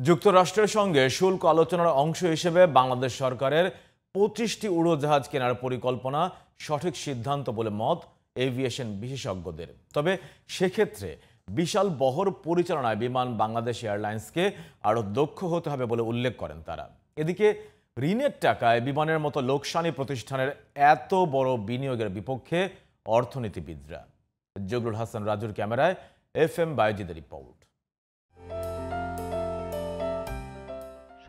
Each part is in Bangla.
যুক্তরাষ্ট্রের সঙ্গে শুল্ক আলোচনার অংশ হিসেবে বাংলাদেশ সরকারের 25টি উড়োজাহাজ কেনার পরিকল্পনা সঠিক সিদ্ধান্ত বলে মত এভিয়েশন বিশেষজ্ঞদের। তবে সেক্ষেত্রে বিশাল বহর পরিচালনায় বিমান বাংলাদেশ এয়ারলাইন্সকে আরও দক্ষ হতে হবে বলে উল্লেখ করেন তারা। এদিকে ঋণের টাকায় বিমানের মতো লোকসানি প্রতিষ্ঠানের এত বড় বিনিয়োগের বিপক্ষে অর্থনীতিবিদরা। জগরুল হাসান রাজুর ক্যামেরায় FM বায়েজিদের রিপোর্ট।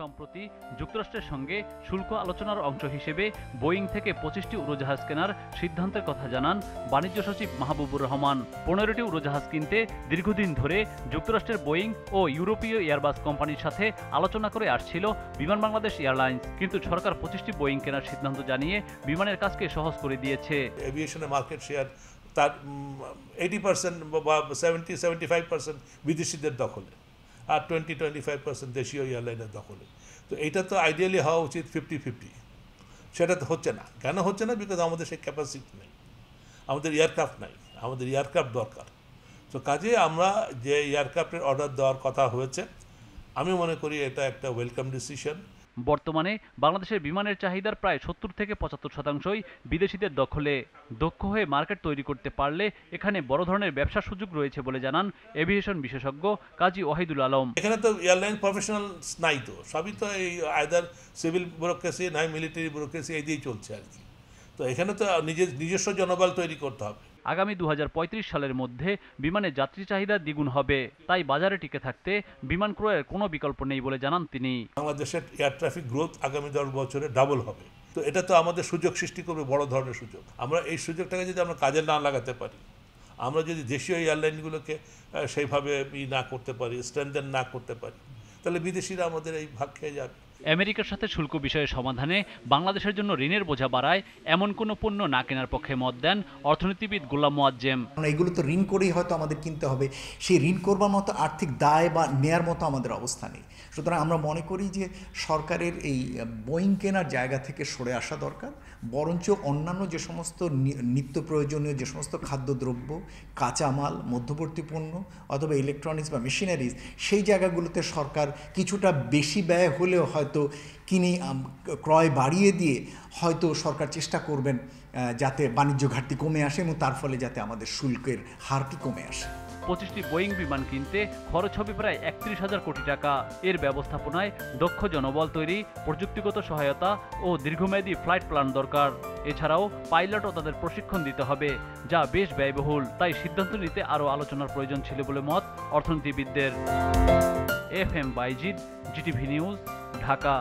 সম্প্রতি যুক্তরাষ্ট্রের সঙ্গে শুল্ক আলোচনার অংশ হিসেবে বোয়িং থেকে 25টি উড়োজাহাজ কেনার সিদ্ধান্তের কথা জানান বাণিজ্য সচিব মাহবুবুর রহমান। 15টি উড়োজাহাজ কিনতে দীর্ঘদিন ধরে যুক্তরাষ্ট্রের বোয়িং ও ইউরোপীয় এয়ারবাস কোম্পানির সাথে আলোচনা করে আসছিল বিমান বাংলাদেশ এয়ারলাইন্স, কিন্তু সরকার 25টি বোয়িং কেনার সিদ্ধান্ত জানিয়ে বিমানের কাজকে সহজ করে দিয়েছে। এভিয়েশনের মার্কেট শেয়ার তার 80% বা 70-75% বিদেশিদের দখলে, আর 20-25% দেশীয় এয়ারলাইনের দখলে। তো এইটা তো আইডিয়ালি হওয়া উচিত 50-50। সেটা তো হচ্ছে না। কেন হচ্ছে না? বিকজ আমাদের সেই ক্যাপাসিটি নেই, আমাদের এয়ারক্রাফট নাই, আমাদের এয়ারক্রাফট দরকার। তো কাজে আমরা যে এয়ারক্রাফটের অর্ডার দেওয়ার কথা হয়েছে, আমি মনে করি এটা একটা ওয়েলকাম ডিসিশন। বর্তমানে বাংলাদেশের বিমানের চাহিদার প্রায় 70-75%ই বিদেশিদের দখলে। দক্ষ হয়ে মার্কেট তৈরি করতে পারলে এখানে বড় ধরনের ব্যবসার সুযোগ রয়েছে বলে জানান এভিয়েশন বিশেষজ্ঞ কাজী ওয়াহিদুল আলম। এখানে তো এয়ারলাইন প্রফেশনালস নাই, তো সবই তো এই আইদার সিভিল ব্যুরোক্রেসি নাই মিলিটারি ব্যুরোক্রেসি, এই দিয়েই চলছে আর কি। তো এখানে তো নিজস্ব জনবল তৈরি করতে হবে। আগামী 2035 সালের মধ্যে বিমানের যাত্রী চাহিদা দ্বিগুণ হবে, তাই বাজারে টিকে থাকতে বিমান ক্রয়ের কোনো বিকল্প নেই বলে জানান তিনি। বাংলাদেশের এয়ার ট্রাফিক গ্রোথ আগামী 10 বছরে ডাবল হবে। তো এটা তো আমাদের সুযোগ সৃষ্টি করবে, বড় ধরনের সুযোগ। আমরা এই সুযোগটাকে যদি আমরা কাজে না লাগাতে পারি, আমরা যদি দেশীয় এয়ারলাইনগুলোকে সেইভাবে না করতে পারি, স্ট্রেনথেন না করতে পারি, তাহলে বিদেশিরা আমাদের এই ভাগ খেয়ে যাবে। আমেরিকার সাথে শুল্ক বিষয়ে সমাধানে বাংলাদেশের জন্য ঋণের বোঝা বাড়ায় এমন কোনো পণ্য না কেনার পক্ষে মত দেন অর্থনীতিবিদ গোলাম মোয়াজ্জেম। এগুলো তো ঋণ করেই হয়তো আমাদের কিনতে হবে, সেই ঋণ করবার মতো আর্থিক দায় বা নেয়ার মতো আমাদের অবস্থা নেই। সুতরাং আমরা মনে করি যে সরকারের এই বোয়িং কেনার জায়গা থেকে সরে আসা দরকার, বরঞ্চ অন্যান্য যে সমস্ত নিত্য প্রয়োজনীয় যে সমস্ত খাদ্যদ্রব্য, কাঁচামাল, মধ্যবর্তী পণ্য অথবা ইলেকট্রনিক্স বা মেশিনারিজ, সেই জায়গাগুলোতে সরকার কিছুটা বেশি ব্যয় হলেও হয়তো কিনে ক্রয় বাড়িয়ে দিয়ে হয়তো সরকার চেষ্টা করবেন যাতে বাণিজ্য ঘাটতি কমে আসে এবং তার ফলে যাতে আমাদের শুল্কের হারটি কমে আসে। 25টি বোয়িং বিমান কিনতে খরচ হবে প্রায় 31,000 কোটি টাকা। এর ব্যবস্থাপনায় দক্ষ জনবল তৈরি, প্রযুক্তিগত সহায়তা ও দীর্ঘমেয়াদী ফ্লাইট প্ল্যান দরকার। এছাড়াও পাইলট ও তাদের প্রশিক্ষণ দিতে হবে, যা বেশ ব্যয়বহুল। তাই সিদ্ধান্ত নিতে আরও আলোচনার প্রয়োজন ছিল বলে মত অর্থনীতিবিদদের। FM Bayezid, GTV news, Dhaka.